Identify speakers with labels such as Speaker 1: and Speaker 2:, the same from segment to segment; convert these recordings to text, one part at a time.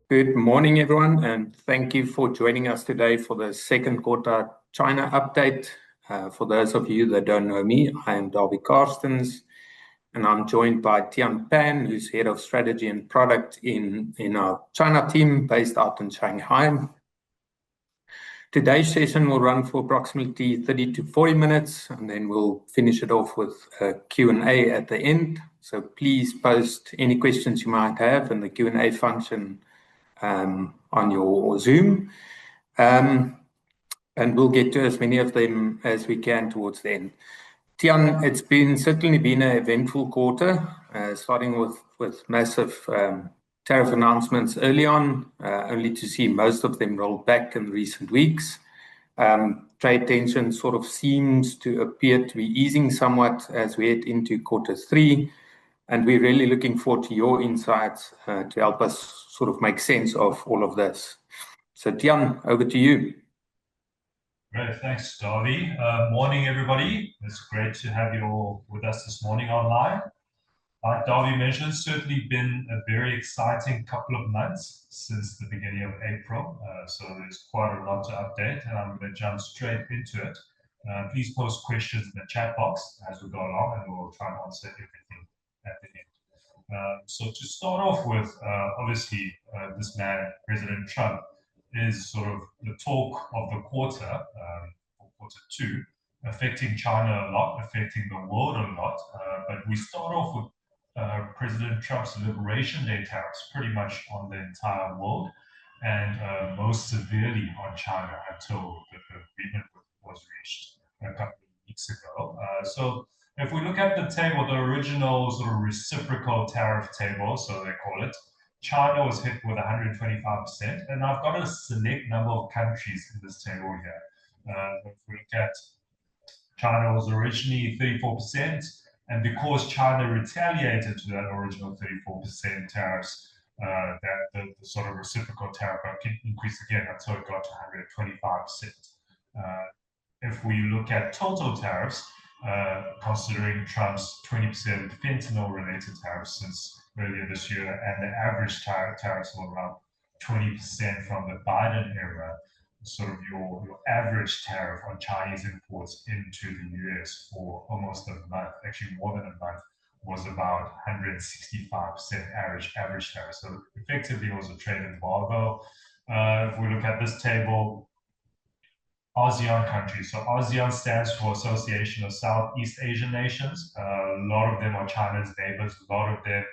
Speaker 1: Good morning, everyone, and thank you for joining us today for the second quarter China update. For those of you that don't know me, I am Darby Carstens, and I'm joined by Tian, who's Head of Strategy and Product in our China team based out in Shanghai. Today's session will run for approximately 30 to 40 minutes, and then we'll finish it off with a Q&A at the end. So please post any questions you might have in the Q&A function on your Zoom, and we'll get to as many of them as we can towards the end. Tian, it's certainly been an eventful quarter, starting with massive tariff announcements early on, only to see most of them rolled back in recent weeks. Trade tension sort of seems to appear to be easing somewhat as we head into quarter three, and we're really looking forward to your insights to help us sort of make sense of all of this. So Tian, over to you.
Speaker 2: Great, thanks, Darby. Morning, everybody. It's great to have you all with us this morning online. Like Darby mentioned, it's certainly been a very exciting couple of months since the beginning of April. So there's quite a lot to update, and I'm going to jump straight into it. Please post questions in the chat box as we go along, and we'll try and answer everything at the end. So to start off with, obviously, this man, President Trump, is sort of the talk of the quarter, for quarter two, affecting China a lot, affecting the world a lot. But we start off with President Trump's Liberation Day tariffs pretty much on the entire world, and most severely on China until the agreement was reached a couple of weeks ago. So if we look at the table, the original sort of reciprocal tariff table, so they call it, China was hit with 125%, and I've got a select number of countries in this table here. If we look at China was originally 34%, and because China retaliated to that original 34% tariffs, that the sort of reciprocal tariff increased again until it got to 125%. If we look at total tariffs, considering Trump's 20% fentanyl-related tariffs since earlier this year, and the average tariffs were around 20% from the Biden era, sort of your average tariff on Chinese imports into the US for almost a month, actually more than a month, was about 165% average tariff. So effectively, it was a trade embargo. If we look at this table, ASEAN countries. So ASEAN stands for Association of Southeast Asian Nations. A lot of them are China's neighbors. A lot of them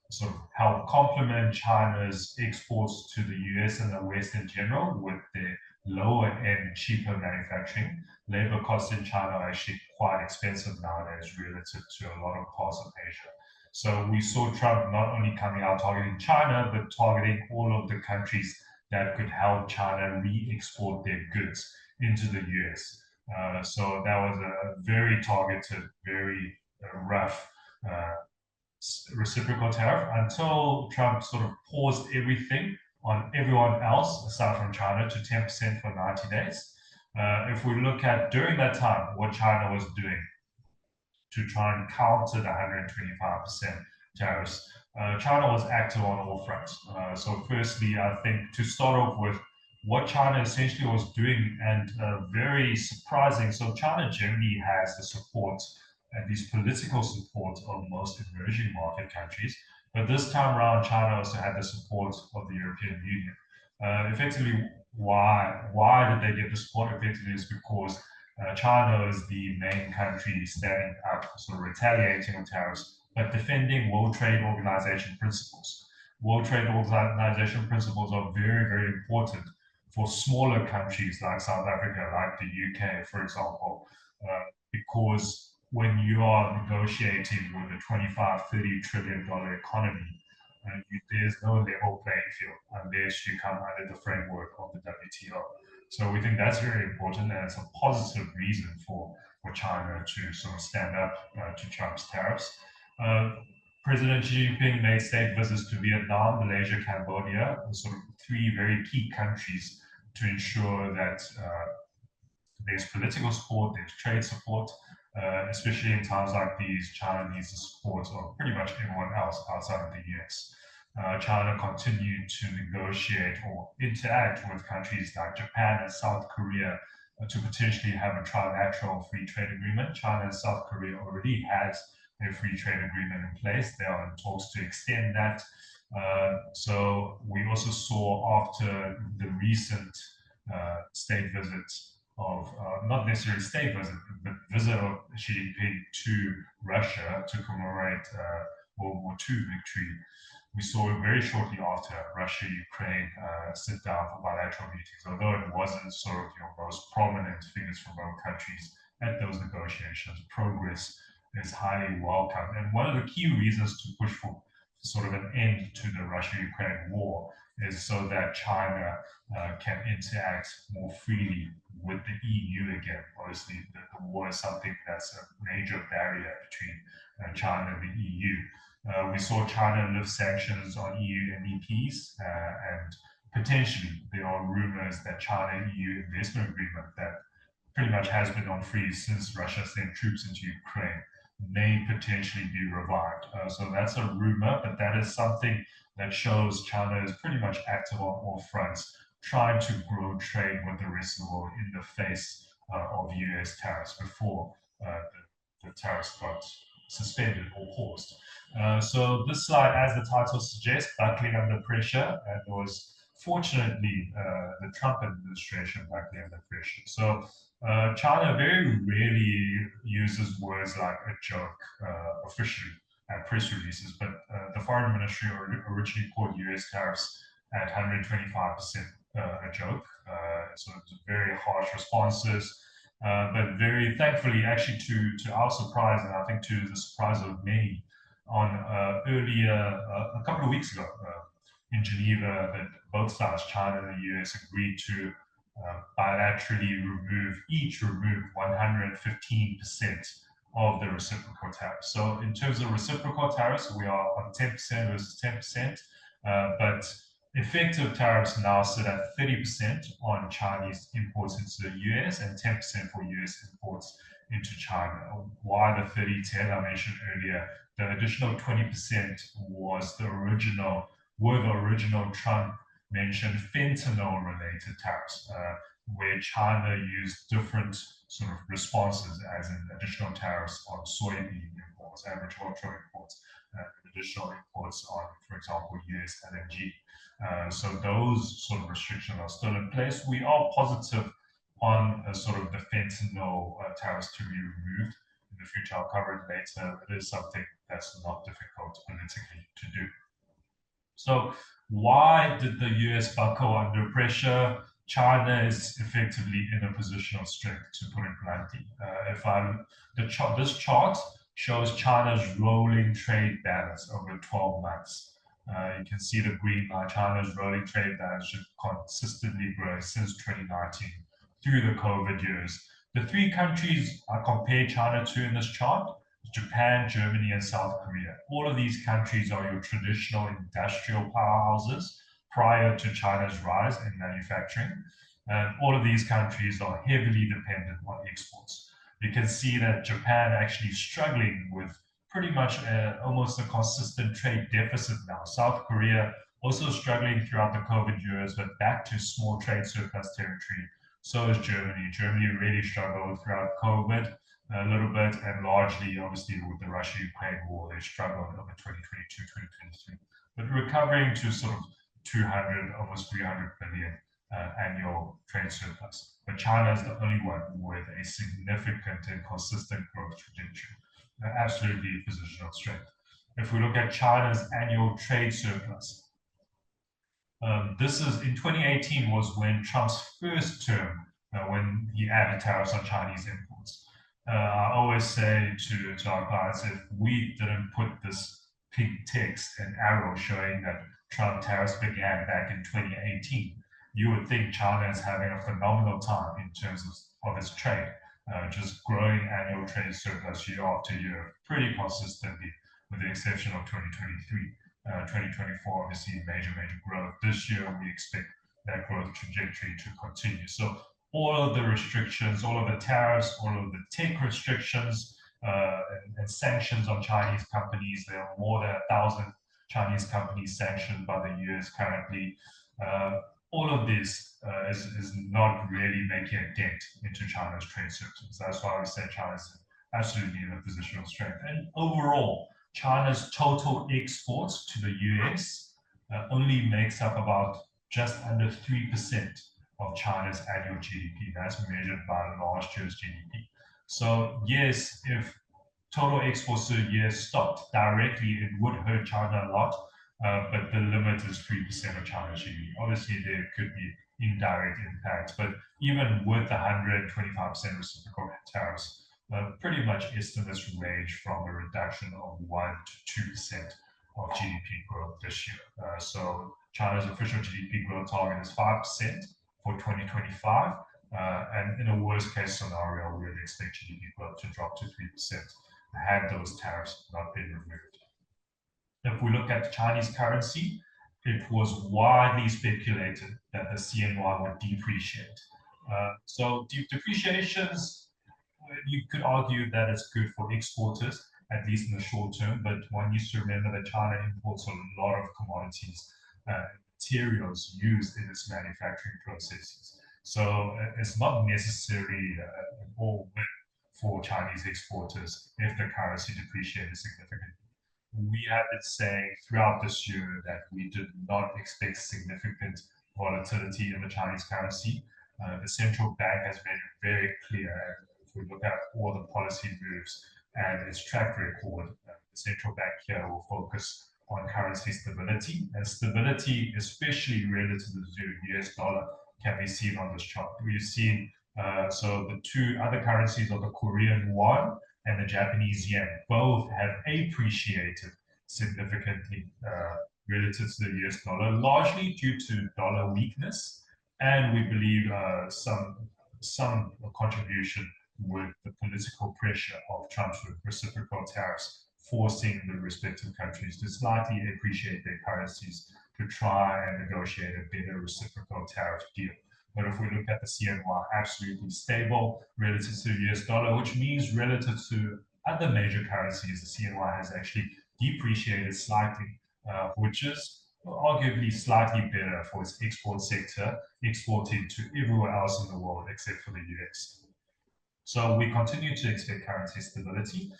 Speaker 2: sort of help complement China's exports to the US and the West in general with their lower end, cheaper manufacturing. Labor costs in China are actually quite expensive nowadays relative to a lot of parts of Asia. So we saw Trump not only coming out targeting China, but targeting all of the countries that could help China re-export their goods into the US. So that was a very targeted, very rough reciprocal tariff until Trump sort of paused everything on everyone else aside from China to 10% for 90 days. If we look at during that time what China was doing to try and counter the 125% tariffs, China was active on all fronts. So firstly, I think to start off with, what China essentially was doing, and very surprising. So China generally has the support, at least political support, of most emerging market countries. But this time around, China also had the support of the European Union. Effectively, why did they get the support? Effectively, is because China is the main country standing up, sort of retaliating on tariffs, but defending World Trade Organization principles. World Trade Organization principles are very, very important for smaller countries like South Africa, like the UK, for example, because when you are negotiating with a $25-30 trillion economy, there's no level playing field unless you come under the framework of the WTO. So we think that's very important, and it's a positive reason for China to sort of stand up to Trump's tariffs. President Xi Jinping made state visits to Vietnam, Malaysia, Cambodia, sort of three very key countries to ensure that there's political support, there's trade support, especially in times like these. China needs the support of pretty much everyone else outside of the US. China continued to negotiate or interact with countries like Japan and South Korea to potentially have a trilateral free trade agreement. China and South Korea already has a free trade agreement in place. They are in talks to extend that. So we also saw after the recent state visit of, not necessarily state visit, but visit of Xi Jinping to Russia to commemorate World War II victory. We saw very shortly after Russia-Ukraine sit down for bilateral meetings, although it wasn't sort of most prominent figures from both countries at those negotiations. Progress is highly welcome. And one of the key reasons to push for sort of an end to the Russia-Ukraine war is so that China can interact more freely with the EU again. Obviously, the war is something that's a major barrier between China and the EU. We saw China lift sanctions on EU MEPs, and potentially there are rumors that China-EU investment agreement that pretty much has been on freeze since Russia sent troops into Ukraine may potentially be revived. So that's a rumor, but that is something that shows China is pretty much active on all fronts, trying to grow trade with the rest of the world in the face of US tariffs before the tariffs got suspended or paused. So this slide, as the title suggests, buckling under pressure, and it was fortunately the Trump administration buckling under pressure. So China very rarely uses words like a joke officially at press releases, but the foreign ministry originally called US tariffs at 125% a joke. So it was very harsh responses. But very thankfully, actually, to our surprise, and I think to the surprise of many, on a couple of weeks ago in Geneva, that both sides, China and the US, agreed to bilaterally remove 115% of the reciprocal tariffs. So in terms of reciprocal tariffs, we are on 10% versus 10%, but effective tariffs now sit at 30% on Chinese imports into the US and 10% for US imports into China. Why the 30-10 I mentioned earlier? The additional 20% was the original Trump mentioned fentanyl-related tariffs, where China used different sort of responses, as in additional tariffs on soybean imports, agricultural imports, additional imports on, for example, US LNG. So those sort of restrictions are still in place. We are positive on sort of the fentanyl tariffs to be removed in the future. I'll cover it later. It is something that's not difficult politically to do. So why did the US buckle under pressure? China is effectively in a position of strength, to put it bluntly. This chart shows China's rolling trade balance over 12 months. You can see the green line. China's rolling trade balance should consistently grow since 2019 through the COVID years. The three countries I compare China to in this chart: Japan, Germany, and South Korea. All of these countries are your traditional industrial powerhouses prior to China's rise in manufacturing. And all of these countries are heavily dependent on exports. You can see that Japan actually struggling with pretty much almost a consistent trade deficit now. South Korea also struggling throughout the COVID years, but back to small trade surplus territory. So is Germany. Germany really struggled throughout COVID a little bit, and largely, obviously, with the Russia-Ukraine war, they struggled over 2022, 2023. But recovering to sort of 200, almost 300 billion annual trade surplus. But China is the only one with a significant and consistent growth trajectory. Absolutely a position of strength. If we look at China's annual trade surplus, this is in 2018 was when Trump's first term, when he added tariffs on Chinese imports. I always say to our clients, if we didn't put this pink text and arrow showing that Trump tariffs began back in 2018, you would think China is having a phenomenal time in terms of its trade, just growing annual trade surplus year after year, pretty consistently, with the exception of 2023. 2024, obviously, major growth. This year, we expect that growth trajectory to continue. So all of the restrictions, all of the tariffs, all of the tech restrictions and sanctions on Chinese companies, there are more than 1,000 Chinese companies sanctioned by the US currently. All of this is not really making a dent into China's trade surplus. That's why we say China is absolutely in a position of strength. And overall, China's total exports to the US only makes up about just under 3% of China's annual GDP. That's measured by last year's GDP. So yes, if total exports to the US stopped directly, it would hurt China a lot. But the limit is 3% of China's GDP. Obviously, there could be indirect impacts, but even with the 125% reciprocal tariffs, pretty much estimates range from a reduction of 1 to 2% of GDP growth this year. So China's official GDP growth target is 5% for 2025. And in a worst case scenario, we would expect GDP growth to drop to 3% had those tariffs not been removed. If we look at the Chinese currency, it was widely speculated that the CNY would depreciate. So depreciations, you could argue that it's good for exporters, at least in the short term, but one needs to remember that China imports a lot of commodities, materials used in its manufacturing processes. So it's not necessarily all win for Chinese exporters if the currency depreciates significantly. We have been saying throughout this year that we did not expect significant volatility in the Chinese currency. The central bank has made it very clear, if we look at all the policy moves and its track record, the central bank here will focus on currency stability. And stability, especially relative to the US dollar, can be seen on this chart. We've seen, so the two other currencies are the Korean won and the Japanese yen. Both have appreciated significantly relative to the US dollar, largely due to dollar weakness, and we believe some contribution with the political pressure of Trump's reciprocal tariffs, forcing the respective countries to slightly appreciate their currencies to try and negotiate a better reciprocal tariff deal. But if we look at the CNY, absolutely stable relative to the US dollar, which means relative to other major currencies, the CNY has actually depreciated slightly, which is arguably slightly better for its export sector, exporting to everywhere else in the world except for the US. So we continue to expect currency stability.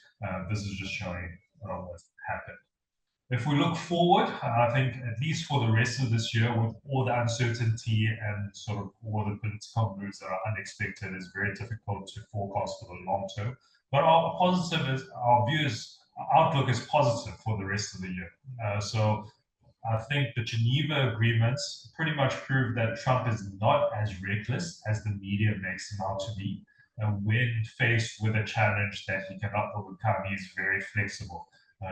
Speaker 2: This is just showing what's happened. If we look forward, I think at least for the rest of this year, with all the uncertainty and sort of all the political moves that are unexpected, it's very difficult to forecast for the long term. But our outlook is positive for the rest of the year. So I think the Geneva agreements pretty much prove that Trump is not as reckless as the media makes him out to be. And when faced with a challenge that he cannot overcome, he's very flexible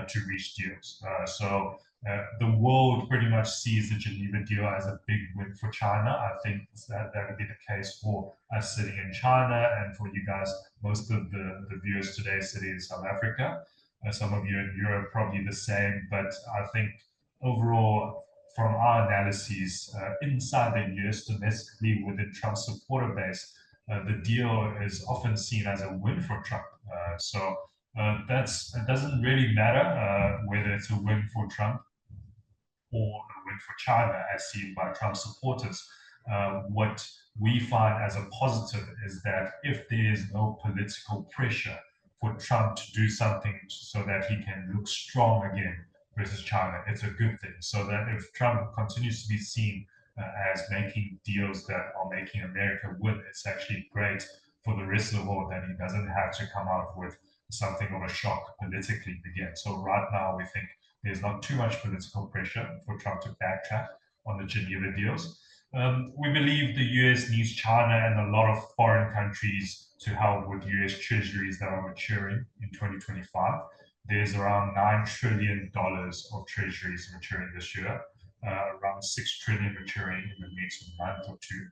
Speaker 2: to reach deals. So the world pretty much sees the Geneva deal as a big win for China. I think that would be the case for us sitting in China, and for you guys, most of the viewers today sitting in South Africa. Some of you in Europe probably the same, but I think overall, from our analyses inside the US domestically within Trump's supporter base, the deal is often seen as a win for Trump. It doesn't really matter whether it's a win for Trump or a win for China, as seen by Trump supporters. What we find as a positive is that if there is no political pressure for Trump to do something so that he can look strong again versus China, it's a good thing. So that if Trump continues to be seen as making deals that are making America win, it's actually great for the rest of the world that he doesn't have to come out with something of a shock politically again. So right now, we think there's not too much political pressure for Trump to backtrack on the Geneva deals. We believe the US needs China and a lot of foreign countries to help with US treasuries that are maturing in 2025. There's around $9 trillion of treasuries maturing this year, around $6 trillion maturing in the next month or two.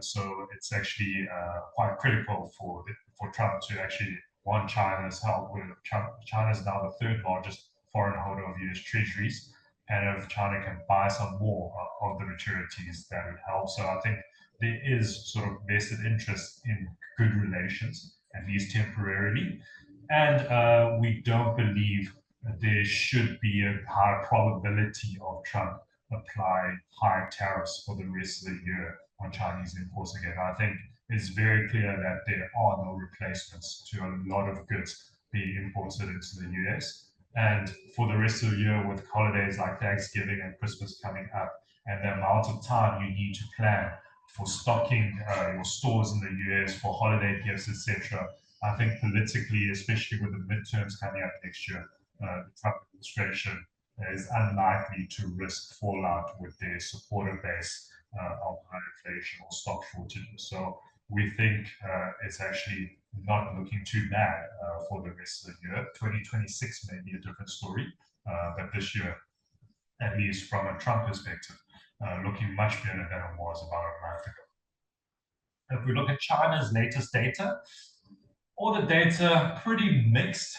Speaker 2: So it's actually quite critical for Trump to actually want China's help. China is now the third largest foreign holder of US treasuries, and if China can buy some more of the maturities, that would help. So I think there is sort of vested interest in good relations, at least temporarily. And we don't believe there should be a high probability of Trump applying high tariffs for the rest of the year on Chinese imports again. I think it's very clear that there are no replacements to a lot of goods being imported into the US. And for the rest of the year, with holidays like Thanksgiving and Christmas coming up, and the amount of time you need to plan for stocking your stores in the US for holiday gifts, etc., I think politically, especially with the midterms coming up next year, the Trump administration is unlikely to risk fallout with their supporter base of high inflation or stock shortages. So we think it's actually not looking too bad for the rest of the year. 2026 may be a different story, but this year, at least from a Trump perspective, looking much better than it was about a month ago. If we look at China's latest data, all the data pretty mixed,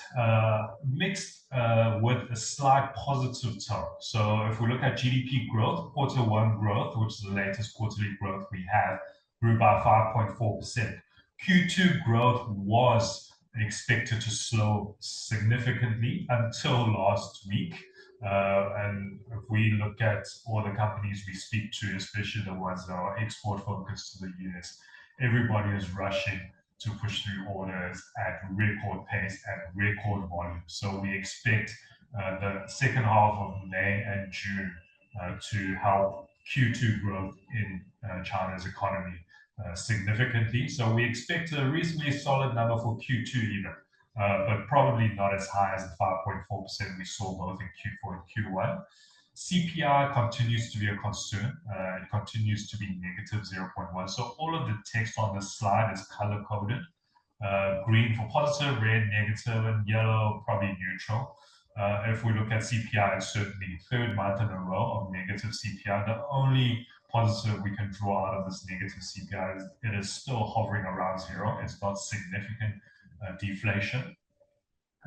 Speaker 2: with a slight positive tone. So if we look at GDP growth, Q1 growth, which is the latest quarterly growth we have, grew by 5.4%. Q2 growth was expected to slow significantly until last week. And if we look at all the companies we speak to, especially the ones that are export focused to the US, everybody is rushing to push through orders at record pace, at record volume. So we expect the second half of May and June to help Q2 growth in China's economy significantly. So we expect a reasonably solid number for Q2 even, but probably not as high as the 5.4% we saw both in Q4 and Q1. CPI continues to be a concern. It continues to be negative 0.1. So all of the text on this slide is color coded. Green for positive, red negative, and yellow probably neutral. If we look at CPI, it's certainly third month in a row of negative CPI. The only positive we can draw out of this negative CPI is it is still hovering around zero. It's not significant deflation.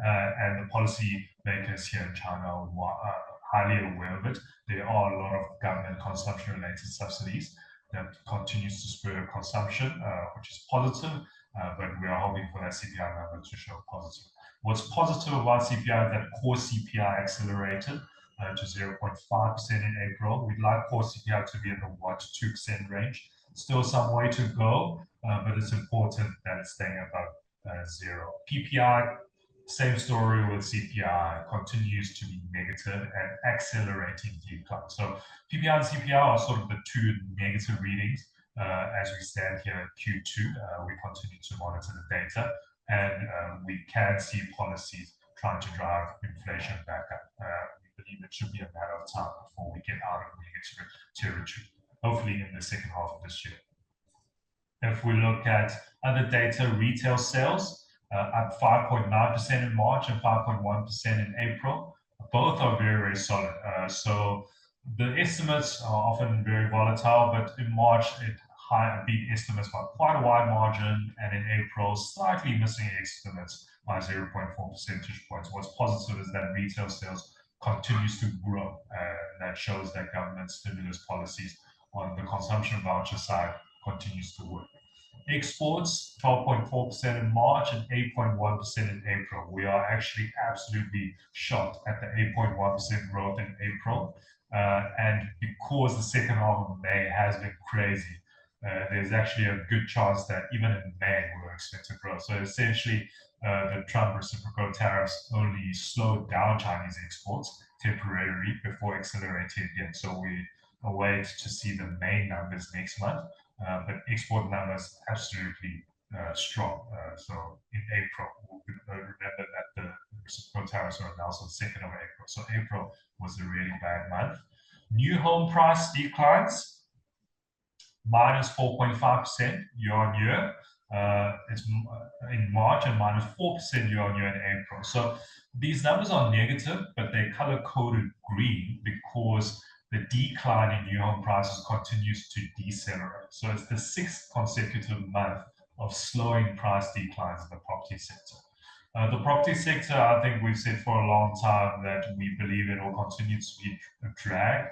Speaker 2: And the policy makers here in China are highly aware of it. There are a lot of government consumption-related subsidies that continues to spur consumption, which is positive, but we are hoping for that CPI number to show positive. What's positive about CPI is that core CPI accelerated to 0.5% in April. We'd like core CPI to be in the 1 to 2% range. Still some way to go, but it's important that it's staying above zero. PPI, same story with CPI, continues to be negative and accelerating decline. So PPI and CPI are sort of the two negative readings as we stand here at Q2. We continue to monitor the data, and we can see policies trying to drive inflation back up. We believe it should be a matter of time before we get out of negative territory, hopefully in the second half of this year. If we look at other data, retail sales, up 5.9% in March and 5.1% in April. Both are very, very solid. So the estimates are often very volatile, but in March, it beat estimates by quite a wide margin, and in April, slightly missing estimates by 0.4 percentage points. What's positive is that retail sales continues to grow. That shows that government stimulus policies on the consumption voucher side continues to work. Exports, 12.4% in March and 8.1% in April. We are actually absolutely shocked at the 8.1% growth in April. And because the second half of May has been crazy, there's actually a good chance that even in May we'll expect to grow. So essentially, the Trump reciprocal tariffs only slowed down Chinese exports temporarily before accelerating again. So we await to see the May numbers next month. But export numbers absolutely strong. So in April, remember that the reciprocal tariffs are announced on 2nd of April. So April was a really bad month. New home price declines, minus 4.5% year on year. It's in March and minus 4% year on year in April. So these numbers are negative, but they're color coded green because the decline in new home prices continues to decelerate. So it's the 6th consecutive month of slowing price declines in the property sector. The property sector, I think we've said for a long time that we believe it will continue to be a drag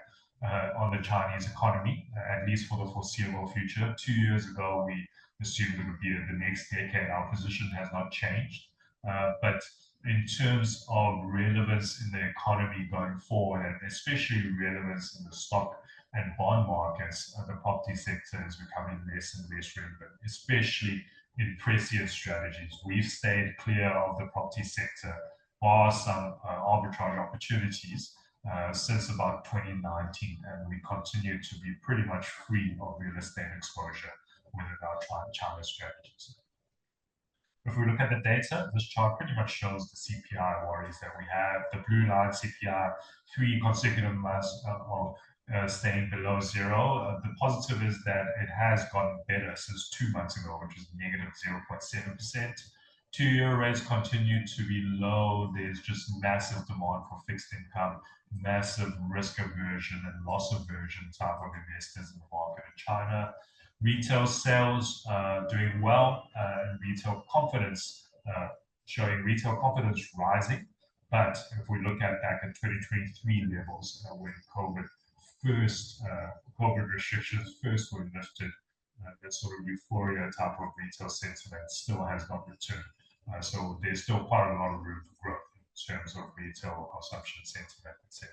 Speaker 2: on the Chinese economy, at least for the foreseeable future. 2 years ago, we assumed it would be the next decade. Our position has not changed. But in terms of relevance in the economy going forward, and especially relevance in the stock and bond markets, the property sector is becoming less and less relevant, especially in prescient strategies. We've stayed clear of the property sector, bar some arbitrage opportunities since about 2019, and we continue to be pretty much free of real estate exposure within our China strategies. If we look at the data, this chart pretty much shows the CPI worries that we have. The blue line CPI, 3 consecutive months of staying below zero. The positive is that it has gotten better since 2 months ago, which is negative 0.7%. 2-year rates continue to be low. There's just massive demand for fixed income, massive risk aversion and loss aversion type of investors in the market in China. Retail sales doing well, and retail confidence showing retail confidence rising. But if we look at back at 2023 levels, when COVID restrictions first were lifted, that sort of euphoria type of retail sentiment still has not returned. So there's still quite a lot of room for growth in terms of retail consumption sentiment, etc.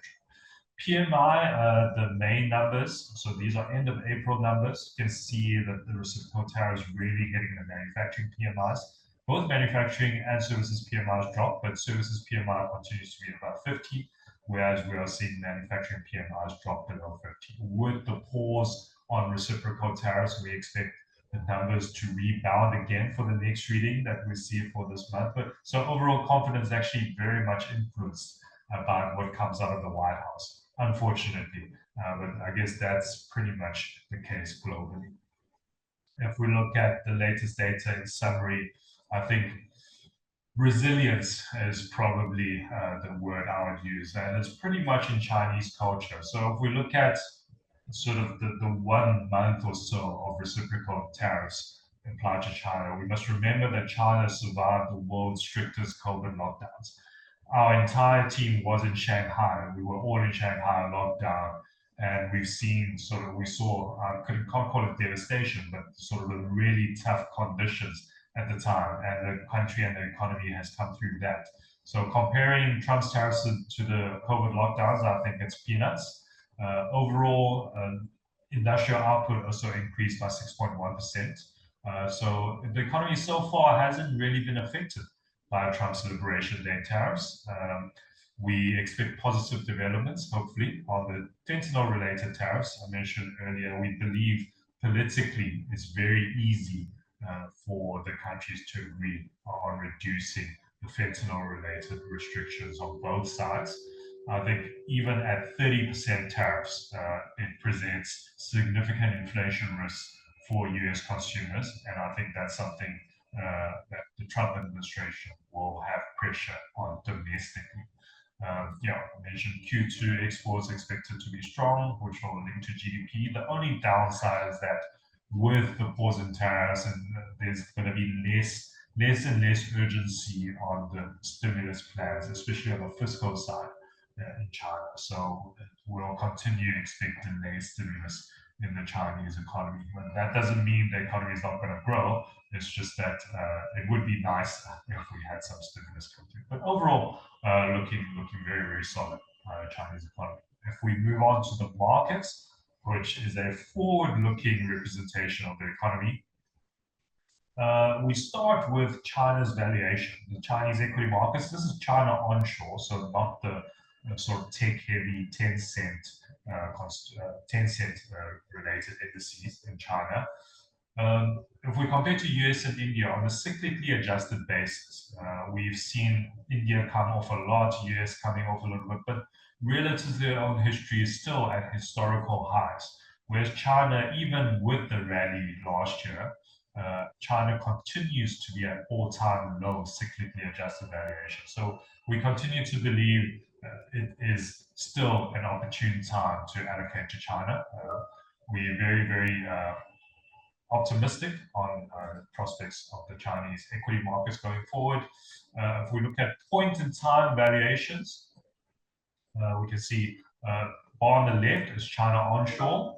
Speaker 2: PMI, the main numbers, so these are end of April numbers. You can see that the reciprocal tariffs really hitting the manufacturing PMIs. Both manufacturing and services PMIs dropped, but services PMI continues to be about 50, whereas we are seeing manufacturing PMIs drop below 50. With the pause on reciprocal tariffs, we expect the numbers to rebound again for the next reading that we see for this month. But so overall confidence is actually very much influenced about what comes out of the White House, unfortunately. But I guess that's pretty much the case globally. If we look at the latest data in summary, I think resilience is probably the word I would use, and it's pretty much in Chinese culture. So if we look at sort of the 1 month or so of reciprocal tariffs applied to China, we must remember that China survived the world's strictest COVID lockdowns. Our entire team was in Shanghai. We were all in Shanghai lockdown, and we saw, can't call it devastation, but sort of the really tough conditions at the time, and the country and the economy has come through that. So comparing Trump's tariffs to the COVID lockdowns, I think it's peanuts. Overall, industrial output also increased by 6.1%. So the economy so far hasn't really been affected by Trump's Liberation Day tariffs. We expect positive developments, hopefully, on the fentanyl-related tariffs I mentioned earlier. We believe politically it's very easy for the countries to agree on reducing the fentanyl-related restrictions on both sides. I think even at 30% tariffs, it presents significant inflation risks for US consumers, and I think that's something that the Trump administration will have pressure on domestically. I mentioned Q2 exports expected to be strong, which will link to GDP. The only downside is that with the pause in tariffs, and there's going to be less and less urgency on the stimulus plans, especially on the fiscal side in China. So we'll continue to expect delayed stimulus in the Chinese economy. But that doesn't mean the economy is not going to grow. It's just that it would be nice if we had some stimulus come through. But overall, looking very, very solid Chinese economy. If we move on to the markets, which is a forward-looking representation of the economy, we start with China's valuation, the Chinese equity markets. This is China onshore, so not the sort of tech-heavy Tencent related indices in China. If we compare to US and India on a cyclically adjusted basis, we've seen India come off a lot, US coming off a little bit, but relative to their own history is still at historical highs. Whereas China, even with the rally last year, China continues to be at all-time low cyclically adjusted valuation. So we continue to believe it is still an opportune time to allocate to China. We're very, very optimistic on prospects of the Chinese equity markets going forward. If we look at point-in-time valuations, we can see bar on the left is China onshore,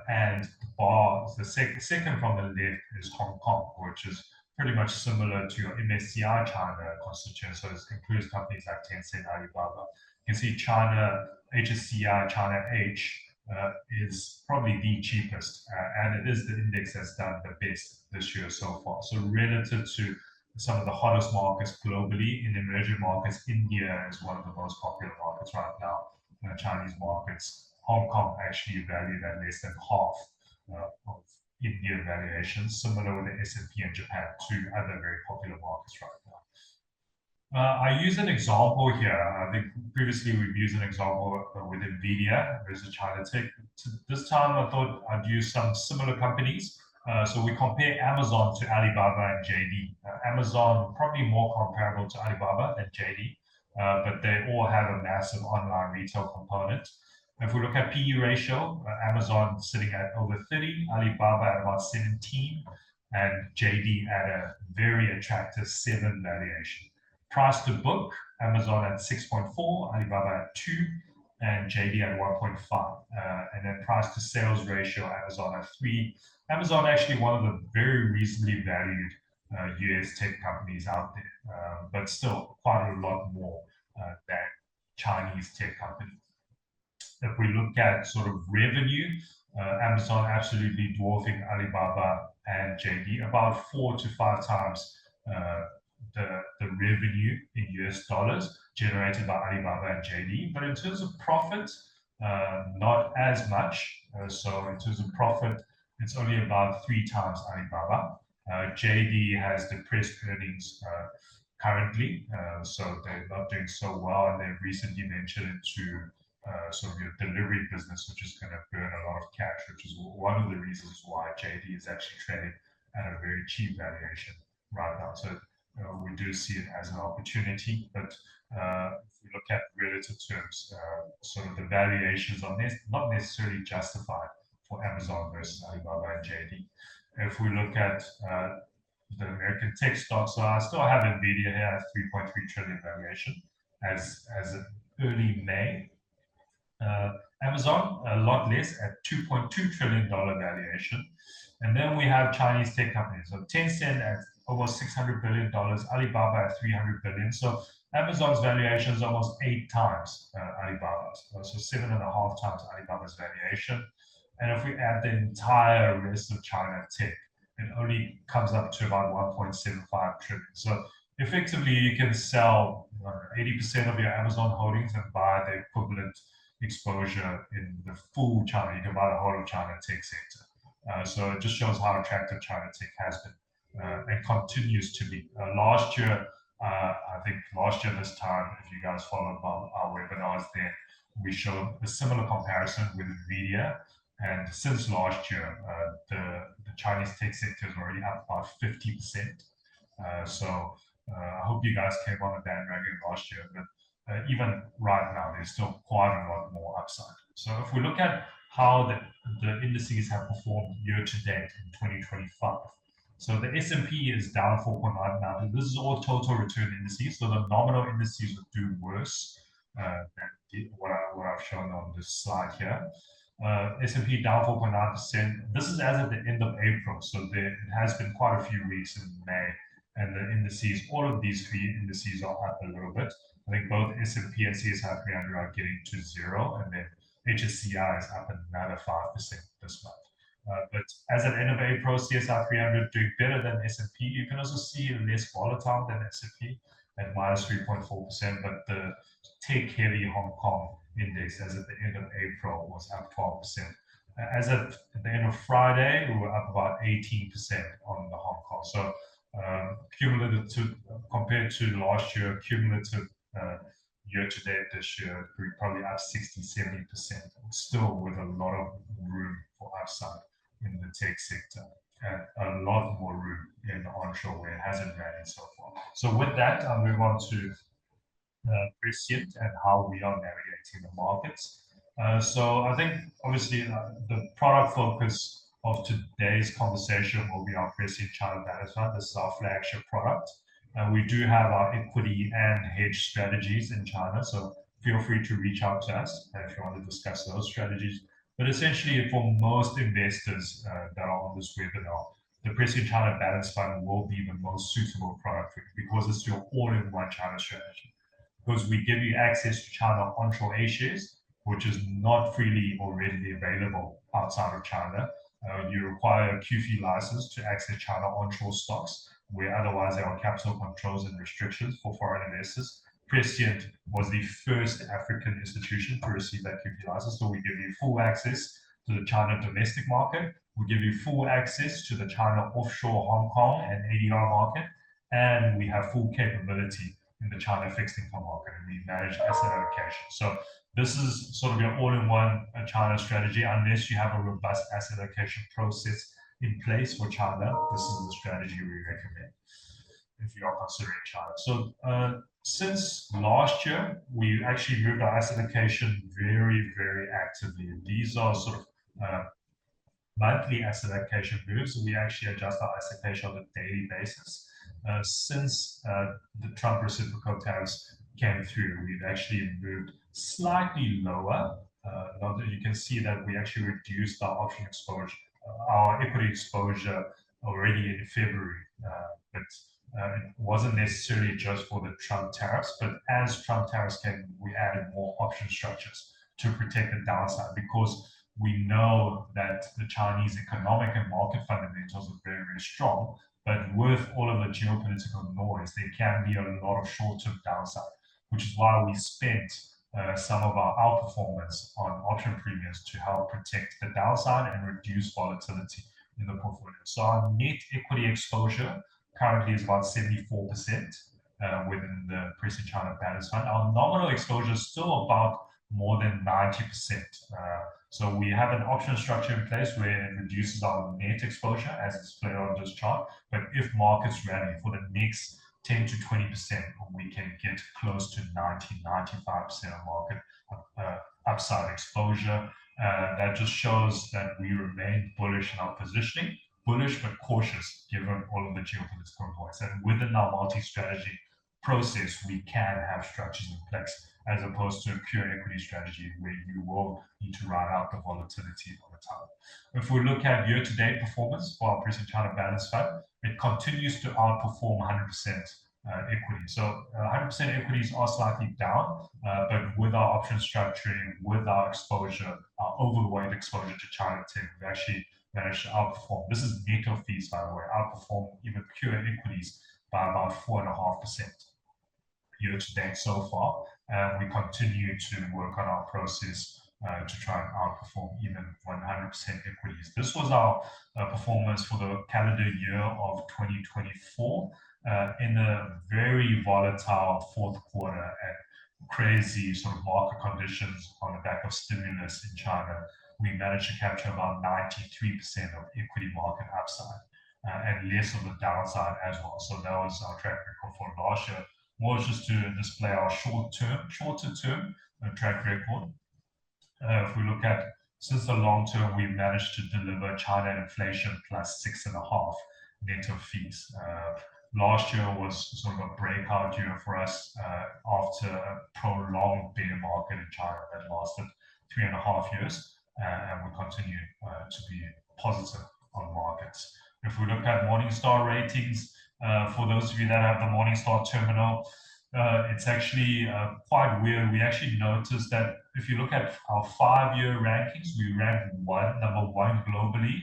Speaker 2: and the second from the left is Hong Kong, which is pretty much similar to your MSCI China constituent. So it includes companies like Tencent, Alibaba. You can see China, HSCI, China H is probably the cheapest, and it is the index that's done the best this year so far. So relative to some of the hottest markets globally, in emerging markets, India is one of the most popular markets right now. Chinese markets, Hong Kong actually valued at less than half of Indian valuations, similar with the S&P in Japan, two other very popular markets right now. I use an example here. I think previously we've used an example with NVIDIA versus China Tech. This time I thought I'd use some similar companies. So we compare Amazon to Alibaba and JD. Amazon probably more comparable to Alibaba than JD, but they all have a massive online retail component. If we look at PE ratio, Amazon sitting at over 30, Alibaba at about 17, and JD at a very attractive 7 valuation. Price to book, Amazon at 6.4, Alibaba at 2, and JD at 1.5. And then price to sales ratio, Amazon at 3. Amazon actually one of the very reasonably valued US tech companies out there, but still quite a lot more than Chinese tech companies. If we look at sort of revenue, Amazon absolutely dwarfing Alibaba and JD, about 4 to 5 times the revenue in US dollars generated by Alibaba and JD. But in terms of profit, not as much. So in terms of profit, it's only about 3 times Alibaba. JD has depressed earnings currently, so they're not doing so well, and they've recently ventured into sort of your delivery business, which is going to burn a lot of cash, which is one of the reasons why JD is actually trading at a very cheap valuation right now. So we do see it as an opportunity, but if we look at relative terms, sort of the valuations are not necessarily justified for Amazon versus Alibaba and JD. If we look at the American tech stocks, so I still have NVIDIA here at 3.3 trillion valuation as of early May. Amazon, a lot less at $2.2 trillion valuation. And then we have Chinese tech companies. So Tencent at almost $600 billion, Alibaba at $300 billion. So Amazon's valuation is almost 8 times Alibaba's, so 7.5 times Alibaba's valuation. And if we add the entire rest of China tech, it only comes up to about 1.75 trillion. So effectively, you can sell 80% of your Amazon holdings and buy the equivalent exposure in the full China. You can buy the whole of China tech sector. So it just shows how attractive China tech has been and continues to be. Last year, I think last year this time, if you guys followed our webinars then, we showed a similar comparison with NVIDIA. And since last year, the Chinese tech sector is already up about 50%. So I hope you guys came on the bandwagon last year, but even right now, there's still quite a lot more upside. So if we look at how the indices have performed year to date in 2025, so the S&P is down 4.9 now. This is all total return indices, so the nominal indices would do worse than what I've shown on this slide here. S&P down 4.9%. This is as of the end of April, so it has been quite a few weeks in May, and the indices, all of these 3 indices are up a little bit. I think both S&P and CSI 300 are getting to 0, and then HSCI is up another 5% this month. But as at the end of April, CSI 300 doing better than S&P. You can also see less volatile than S&P at minus 3.4%, but the tech-heavy Hong Kong index as at the end of April was up 12%. As at the end of Friday, we were up about 18% on the Hong Kong. So cumulative compared to last year, cumulative year to date this year, we're probably up 60-70%, still with a lot of room for upside in the tech sector and a lot more room in the onshore where it hasn't rallied so far. So with that, I'll move on to Prescient and how we are navigating the markets. So I think obviously the product focus of today's conversation will be our Prescient China Balance Fund. This is our flagship product. We do have our equity and hedge strategies in China, so feel free to reach out to us if you want to discuss those strategies. But essentially, for most investors that are on this webinar, the Prescient China Balance Fund will be the most suitable product for you because it's your all-in-one China strategy. Because we give you access to China onshore A shares, which is not freely or readily available outside of China. You require a QFII license to access China onshore stocks, where otherwise there are capital controls and restrictions for foreign investors. Prescient was the first African institution to receive that QFII license, so we give you full access to the China domestic market. We give you full access to the China offshore Hong Kong and ADR market, and we have full capability in the China fixed income market, and we manage asset allocation. So this is sort of your all-in-one China strategy. Unless you have a robust asset allocation process in place for China, this is the strategy we recommend if you are considering China. So since last year, we actually moved our asset allocation very, very actively. And these are sort of monthly asset allocation moves. We actually adjust our asset allocation on a daily basis. Since the Trump reciprocal tariffs came through, we've actually moved slightly lower. You can see that we actually reduced our option exposure, our equity exposure already in February. But it wasn't necessarily just for the Trump tariffs, but as Trump tariffs came, we added more option structures to protect the downside, because we know that the Chinese economic and market fundamentals are very, very strong. But with all of the geopolitical noise, there can be a lot of short-term downside, which is why we spent some of our outperformance on option premiums to help protect the downside and reduce volatility in the portfolio. So our net equity exposure currently is about 74% within the Prescient China Balance Fund. Our nominal exposure is still about more than 90%. So we have an option structure in place where it reduces our net exposure as it's played on this chart. But if markets rally for the next 10 to 20%, we can get close to 90-95% of market upside exposure. That just shows that we remain bullish in our positioning, bullish but cautious given all of the geopolitical noise. And within our multi-strategy process, we can have structures in place, as opposed to a pure equity strategy where you will need to ride out the volatility over time. If we look at year-to-date performance for our Prescient China Balance Fund, it continues to outperform 100% equity. So 100% equities are slightly down, but with our option structuring, with our exposure, our overweight exposure to China tech, we actually managed to outperform. This is net of fees, by the way, outperform even pure equities by about 4.5% year to date so far. And we continue to work on our process to try and outperform even 100% equities. This was our performance for the calendar year of 2024 in a very volatile fourth quarter and crazy sort of market conditions on the back of stimulus in China. We managed to capture about 93% of equity market upside and less of the downside as well. So that was our track record for last year. More just to display our shorter term track record. If we look at since the long term, we managed to deliver China inflation plus 6.5 net of fees. Last year was sort of a breakout year for us after a prolonged bear market in China that lasted 3.5 years, and we continue to be positive on markets. If we look at Morningstar ratings, for those of you that have the Morningstar terminal, it's actually quite weird. We actually noticed that if you look at our 5-year rankings, we rank number one globally.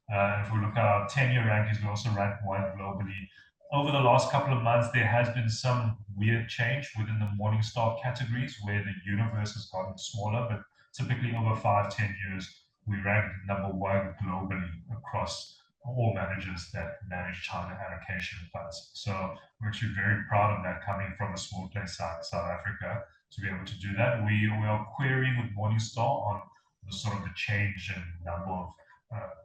Speaker 2: If we look at our 10-year rankings, we also rank one globally. Over the last couple of months, there has been some weird change within the Morningstar categories where the universe has gotten smaller, but typically over 5-10 years, we rank number one globally across all managers that manage China allocation funds. So we're actually very proud of that, coming from a small place like South Africa, to be able to do that. We are querying with Morningstar on the sort of the change in number of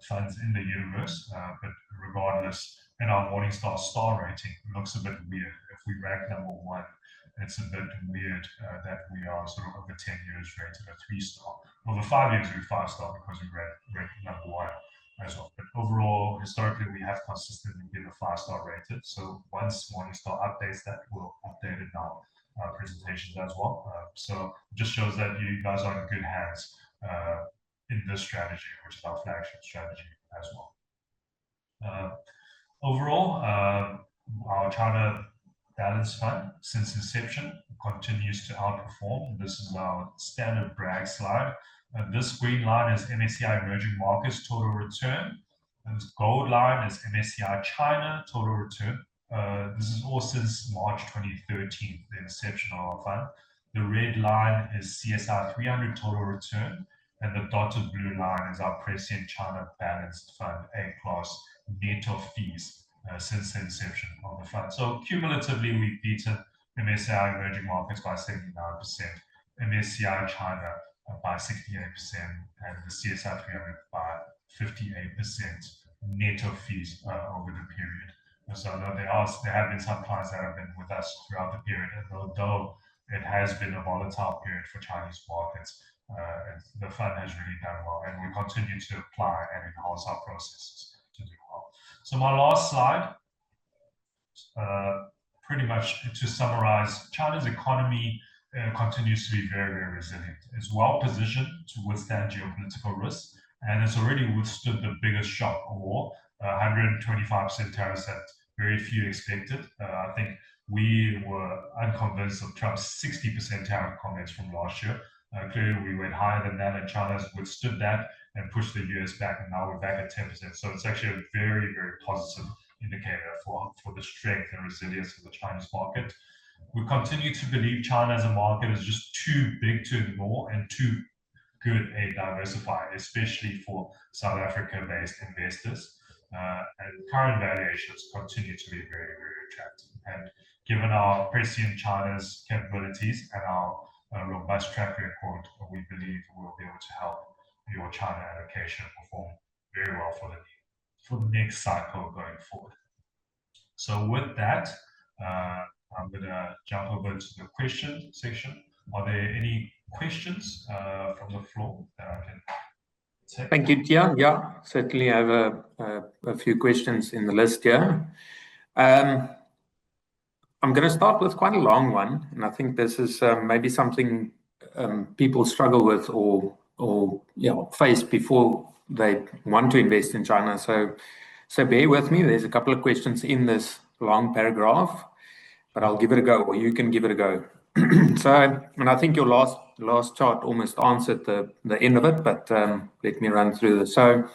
Speaker 2: funds in the universe, but regardless, in our Morningstar star rating, it looks a bit weird. If we rank number one, it's a bit weird that we are sort of over 10 years rated a 3-star. Over 5 years, we're 5-star because we ranked number one as well. But overall, historically, we have consistently been a 5-star rated. So once Morningstar updates that, we'll update it in our presentations as well. So it just shows that you guys are in good hands in this strategy, which is our flagship strategy as well. Overall, our China Balance Fund, since inception, continues to outperform. This is our standard brag slide. This green line is MSCI Emerging Markets Total Return. And this gold line is MSCI China Total Return. This is all since March 2013, the inception of our fund. The red line is CSI 300 Total Return. And the dotted blue line is our Prescient China Balanced Fund A-class net of fees since the inception of the fund. So cumulatively, we've beaten MSCI Emerging Markets by 79%, MSCI China by 68%, and the CSI 300 by 58% net of fees over the period. So there have been some clients that have been with us throughout the period, and although it has been a volatile period for Chinese markets, the fund has really done well, and we continue to apply and enhance our processes to do well. So my last slide, pretty much to summarize, China's economy continues to be very, very resilient. It's well positioned to withstand geopolitical risks, and it's already withstood the biggest shock of war, 125% tariffs that very few expected. I think we were unconvinced of Trump's 60% tariff comments from last year. Clearly, we went higher than that, and China's withstood that and pushed the US back, and now we're back at 10%. So it's actually a very, very positive indicator for the strength and resilience of the Chinese market. We continue to believe China as a market is just too big to ignore and too good a diversifier, especially for South Africa-based investors. And current valuations continue to be very, very attractive. And given our Prescient China's capabilities and our robust track record, we believe we'll be able to help your China allocation perform very well for the next cycle going forward. So with that, I'm going to jump over to the question section. Are there any questions from the floor that I can take?
Speaker 1: Thank you, Tian. Yeah, certainly I have a few questions in the list here. I'm going to start with quite a long one, and I think this is maybe something people struggle with or face before they want to invest in China. So bear with me. There's a couple of questions in this long paragraph, but I'll give it a go, or you can give it a go. And I think your last chart almost answered the end of it, but let me run through this. So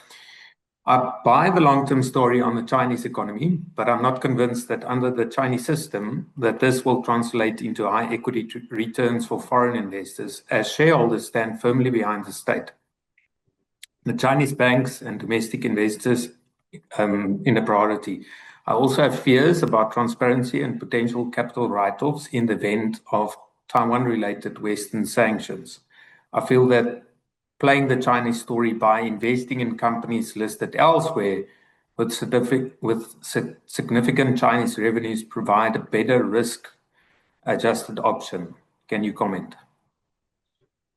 Speaker 1: I buy the long-term story on the Chinese economy, but I'm not convinced that under the Chinese system that this will translate into high equity returns for foreign investors, as shareholders stand firmly behind the state. The Chinese banks and domestic investors in a priority. I also have fears about transparency and potential capital write-offs in the event of Taiwan-related Western sanctions. I feel that playing the Chinese story by investing in companies listed elsewhere with significant Chinese revenues provide a better risk-adjusted option. Can you comment?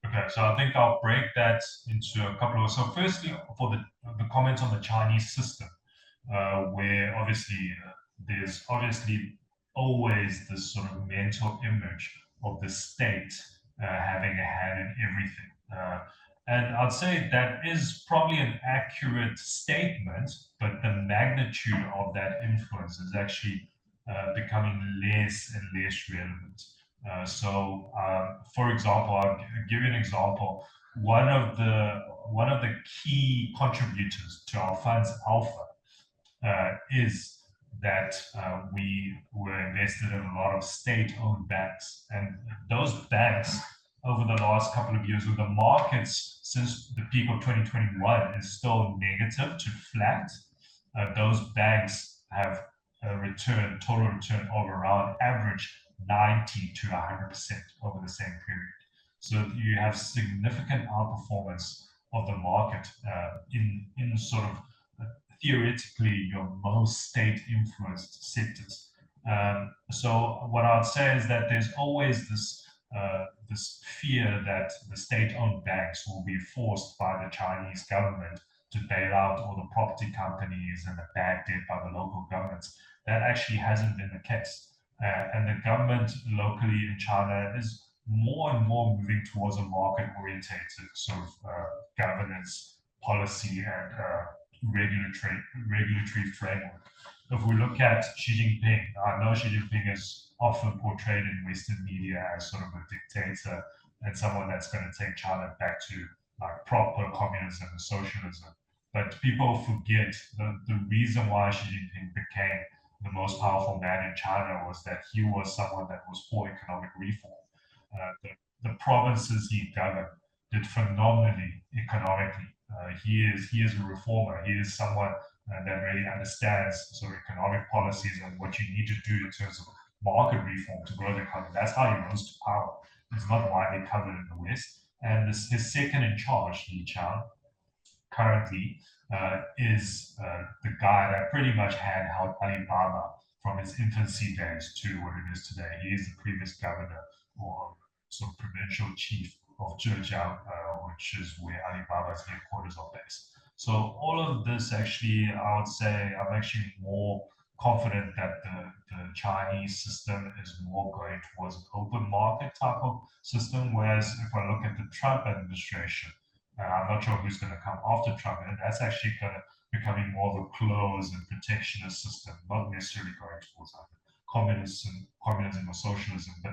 Speaker 2: Okay, so I think I'll break that into a couple of. So firstly, for the comment on the Chinese system, where obviously there's always this sort of mental image of the state having a hand in everything. And I'd say that is probably an accurate statement, but the magnitude of that influence is actually becoming less and less relevant. For example, I'll give you an example. One of the key contributors to our fund's alpha is that we were invested in a lot of state-owned banks, and those banks over the last couple of years, with the markets since the peak of 2021 is still negative to flat, those banks have a total return of around average 90 to 100% over the same period. So you have significant outperformance of the market in sort of theoretically your most state-influenced sectors. So what I'd say is that there's always this fear that the state-owned banks will be forced by the Chinese government to bail out all the property companies and the bad debt by the local governments. That actually hasn't been the case. And the government locally in China is more and more moving towards a market-orientated sort of governance policy and regulatory framework. If we look at Xi Jinping, I know Xi Jinping is often portrayed in Western media as sort of a dictator and someone that's going to take China back to like proper communism and socialism. But people forget the reason why Xi Jinping became the most powerful man in China was that he was someone that was for economic reform. The provinces he governed did phenomenally economically. He is a reformer. He is someone that really understands sort of economic policies and what you need to do in terms of market reform to grow the economy. That's how he rose to power. It's not widely covered in the West. And his second in charge, Li Qiang, currently is the guy that pretty much had helped Alibaba from its infancy days to what it is today. He is the previous governor or sort of provincial chief of Zhejiang, which is where Alibaba's headquarters are based. So all of this actually, I would say I'm actually more confident that the Chinese system is more going towards an open market type of system. Whereas if I look at the Trump administration, I'm not sure who's going to come after Trump, and that's actually going to becoming more of a closed and protectionist system, not necessarily going towards communism or socialism. But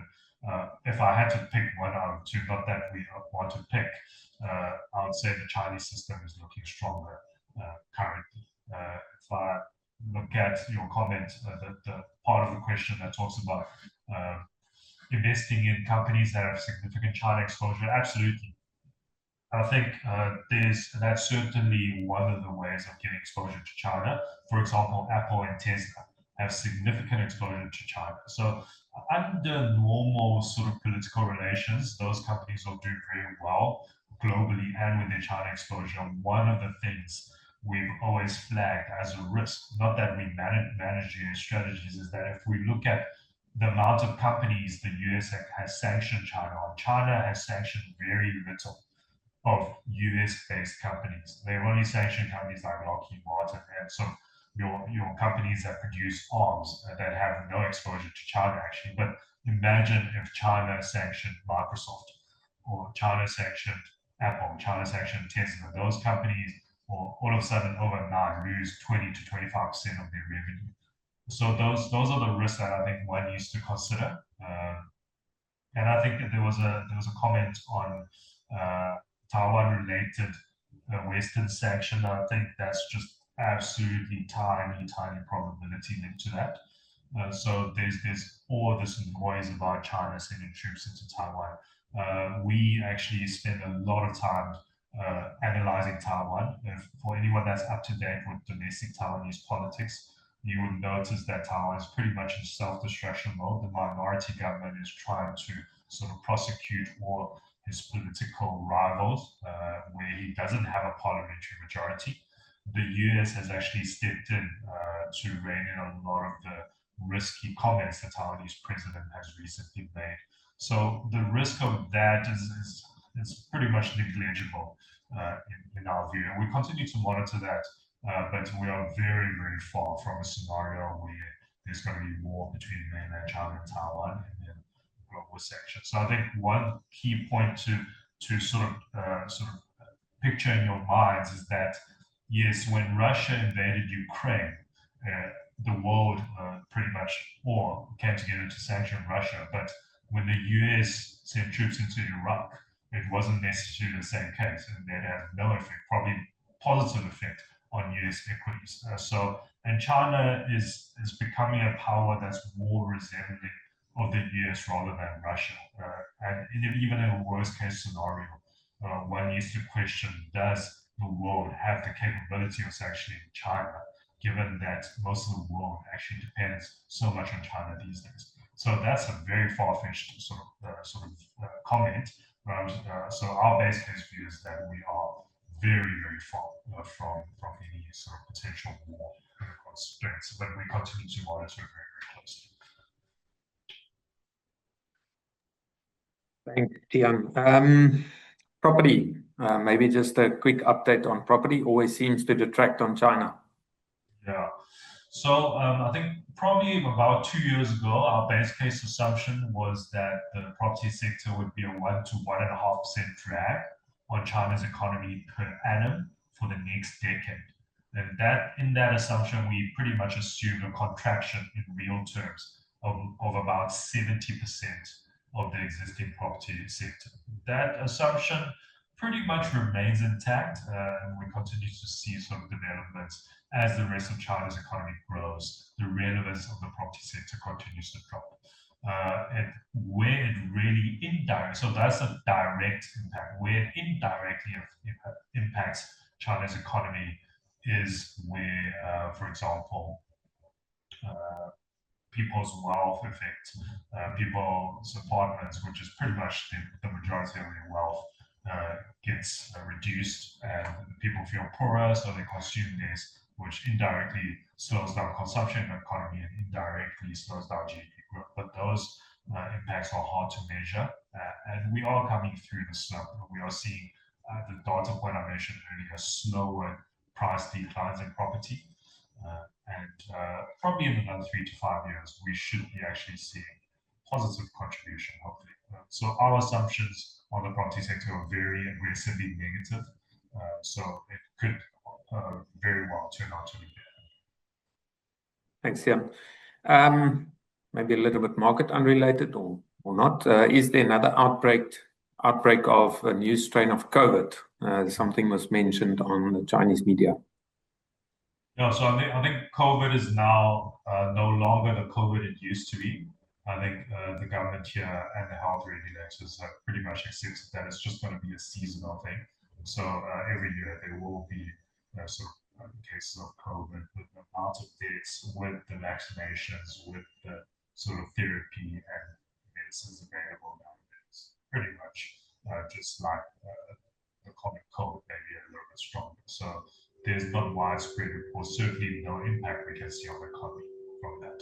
Speaker 2: if I had to pick one out of two, not that we want to pick, I would say the Chinese system is looking stronger currently. If I look at your comment, the part of the question that talks about investing in companies that have significant China exposure, absolutely. I think that's certainly one of the ways of getting exposure to China. For example, Apple and Tesla have significant exposure to China. So under normal sort of political relations, those companies will do very well globally and with their China exposure. One of the things we've always flagged as a risk, not that we manage their strategies, is that if we look at the amount of companies the US has sanctioned China on, China has sanctioned very little of US-based companies. They've only sanctioned companies like Lockheed Martin and so your companies that produce arms that have no exposure to China actually. But imagine if China sanctioned Microsoft or China sanctioned Apple, China sanctioned Tesla. Those companies will all of a sudden overnight lose 20 to 25% of their revenue. So those are the risks that I think one needs to consider. And I think that there was a comment on Taiwan-related Western sanction. I think that's just absolutely tiny probability linked to that. So there's all this noise about China sending troops into Taiwan. We actually spend a lot of time analyzing Taiwan. For anyone that's up to date with domestic Taiwanese politics, you would notice that Taiwan is pretty much in self-destruction mode. The minority government is trying to sort of prosecute all his political rivals, where he doesn't have a parliamentary majority. The US has actually stepped in to rein in a lot of the risky comments the Taiwanese president has recently made. So the risk of that is pretty much negligible in our view. And we continue to monitor that, but we are very, very far from a scenario where there's going to be war between mainland China and Taiwan and then global sanctions. So I think one key point to sort of picture in your minds is that yes, when Russia invaded Ukraine, the world pretty much all came together to sanction Russia. But when the US sent troops into Iraq, it wasn't necessarily the same case, and that had no effect, probably positive effect on US equities. And China is becoming a power that's more resembling of the US rather than Russia. And even in a worst case scenario, one needs to question, does the world have the capability of sanctioning China, given that most of the world actually depends so much on China these days? So that's a very far-fetched sort of comment. So our base case view is that we are very, very far from any sort of potential war constraints, but we continue to monitor very, very closely.
Speaker 1: Thank you, Tian. Property, maybe just a quick update on property. Always seems to detract on China.
Speaker 2: Yeah. So I think probably about 2 years ago, our base case assumption was that the property sector would be a 1 to 1.5% drag on China's economy per annum for the next decade. And that in that assumption, we pretty much assume a contraction in real terms of about 70% of the existing property sector. That assumption pretty much remains intact, and we continue to see sort of developments as the rest of China's economy grows. The relevance of the property sector continues to drop. And where it really so that's a direct impact. Where it indirectly impacts China's economy is where, for example, people's wealth effect, people's apartments, which is pretty much the majority of their wealth, gets reduced, and people feel poorer, so they consume less, which indirectly slows down consumption in the economy and indirectly slows down GDP growth. But those impacts are hard to measure, and we are coming through the slump. We are seeing the data point I mentioned earlier, slower price declines in property. And probably in another 3 to 5 years, we should be actually seeing positive contribution, hopefully. So our assumptions on the property sector are very aggressively negative. So it could very well turn out to be better.
Speaker 1: Thanks, Tian. Maybe a little bit market unrelated or not. Is there another outbreak of a new strain of COVID? Something was mentioned on the Chinese media.
Speaker 2: No, so I think COVID is now no longer the COVID it used to be. I think the government here and the health regulators have pretty much accepted that it's just going to be a seasonal thing. So every year there will be sort of cases of COVID, with the amount of deaths, with the vaccinations, with the sort of therapy and medicines available nowadays. Pretty much just like the common cold, maybe a little bit stronger. So there's not widespread, or certainly no impact we can see on the economy from that.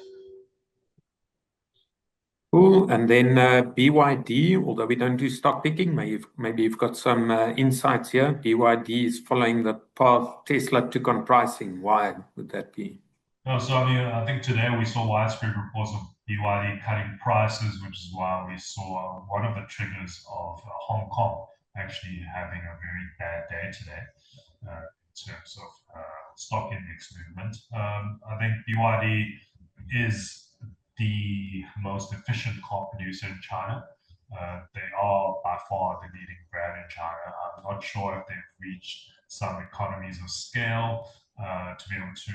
Speaker 1: Cool. And then BYD, although we don't do stock picking, maybe you've got some insights here. BYD is following the path Tesla took on pricing. Why would that be?
Speaker 2: No, so I mean, I think today we saw widespread reports of BYD cutting prices, which is why we saw one of the triggers of Hong Kong actually having a very bad day today. In terms of stock index movement. I think BYD is the most efficient car producer in China. They are by far the leading brand in China. I'm not sure if they've reached some economies of scale to be able to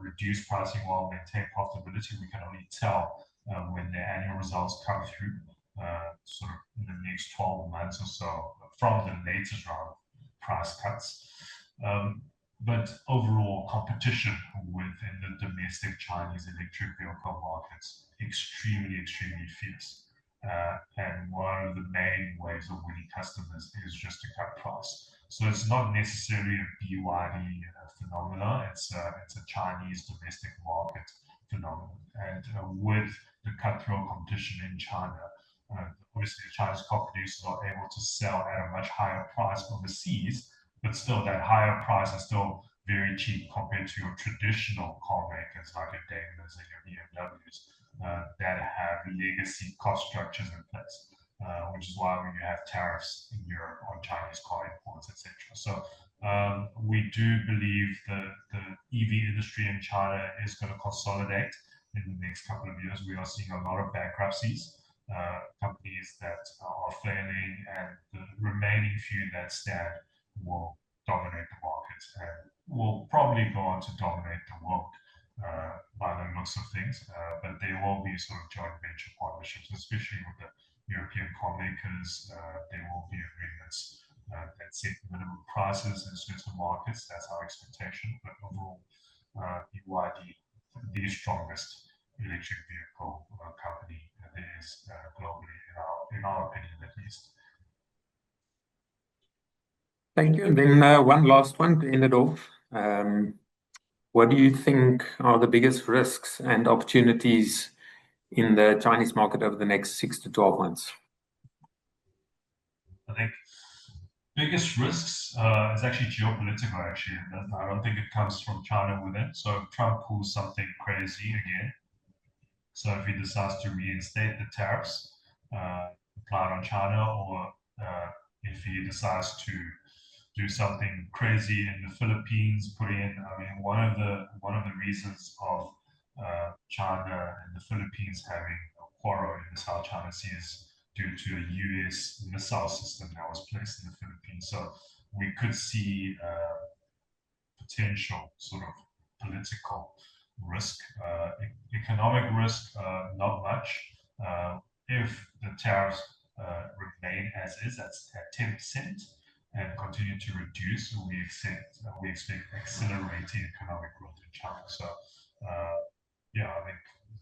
Speaker 2: reduce pricing while maintain profitability. We can only tell when their annual results come through, sort of in the next 12 months or so, from the latest round of price cuts. But overall competition within the domestic Chinese electric vehicle markets extremely fierce. And one of the main ways of winning customers is just to cut price. So it's not necessarily a BYD phenomenon. It's a Chinese domestic market phenomenon. And with the cutthroat competition in China, obviously the Chinese car producers are able to sell at a much higher price overseas. But still, that higher price is still very cheap compared to your traditional car makers like your Daimlers and your BMWs that have legacy cost structures in place, which is why when you have tariffs in Europe on Chinese car imports, etc. So we do believe that the EV industry in China is going to consolidate in the next couple of years. We are seeing a lot of bankruptcies, companies that are failing, and the remaining few that stand will dominate the market and will probably go on to dominate the world by the looks of things. But there will be sort of joint venture partnerships, especially with the European car makers. There will be agreements that set minimum prices in certain markets. That's our expectation. But overall, BYD, the strongest electric vehicle company there is globally, in our opinion at least.
Speaker 1: Thank you. And then one last one to end it off. What do you think are the biggest risks and opportunities in the Chinese market over the next 6 to 12 months?
Speaker 2: I think biggest risks is actually geopolitical, actually. I don't think it comes from China within. So if Trump pulls something crazy again, so if he decides to reinstate the tariffs applied on China, or if he decides to do something crazy in the Philippines, put in, I mean, one of the reasons of China and the Philippines having a quarrel in the South China Sea is due to a US missile system that was placed in the Philippines. So we could see potential sort of political risk, economic risk, not much. If the tariffs remain as is, that's at 10%, and continue to reduce, we expect accelerating economic growth in China. So, yeah, I think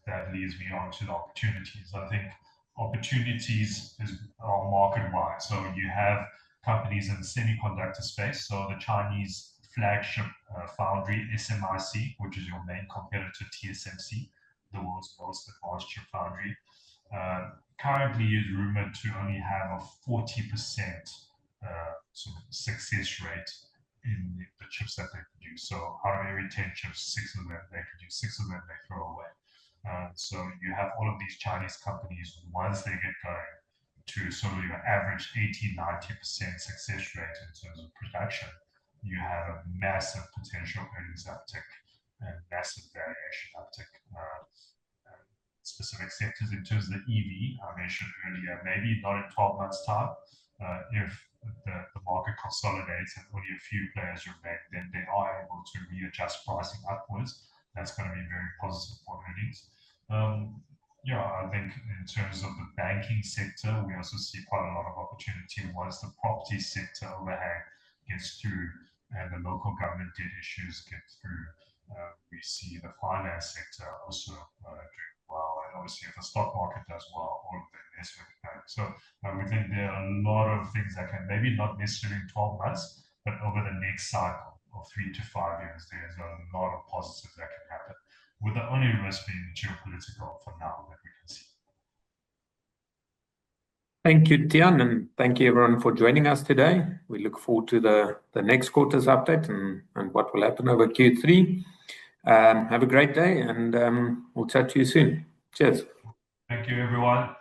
Speaker 2: that leads me on to the opportunities. I think opportunities are market-wide. So you have companies in the semiconductor space. So the Chinese flagship foundry, SMIC, which is your main competitor, TSMC, the world's most advanced chip foundry, currently is rumored to only have a 40% sort of success rate in the chips that they produce. So out of every 10 chips, 6 of them they produce, 6 of them they throw away. So you have all of these Chinese companies, once they get going, to sort of your average 80-90% success rate in terms of production, you have a massive potential earnings uptick and massive variation uptick. Specific sectors in terms of the EV, I mentioned earlier, maybe not in 12 months' time. If the market consolidates and only a few players remain, then they are able to readjust pricing upwards. That's going to be very positive for earnings. Yeah, I think in terms of the banking sector, we also see quite a lot of opportunity once the property sector overhang gets through and the local government debt issues get through. We see the finance sector also doing well, and obviously if the stock market does well, all of the investment banks. So we think there are a lot of things that can, maybe not necessarily in 12 months, but over the next cycle of 3 to 5 years, there's a lot of positives that can happen, with the only risk being geopolitical for now that we can see.
Speaker 1: Thank you, Tian, and thank you everyone for joining us today. We look forward to the next quarter's update and what will happen over Q3. Have a great day, and we'll chat to you soon. Cheers.
Speaker 2: Thank you, everyone.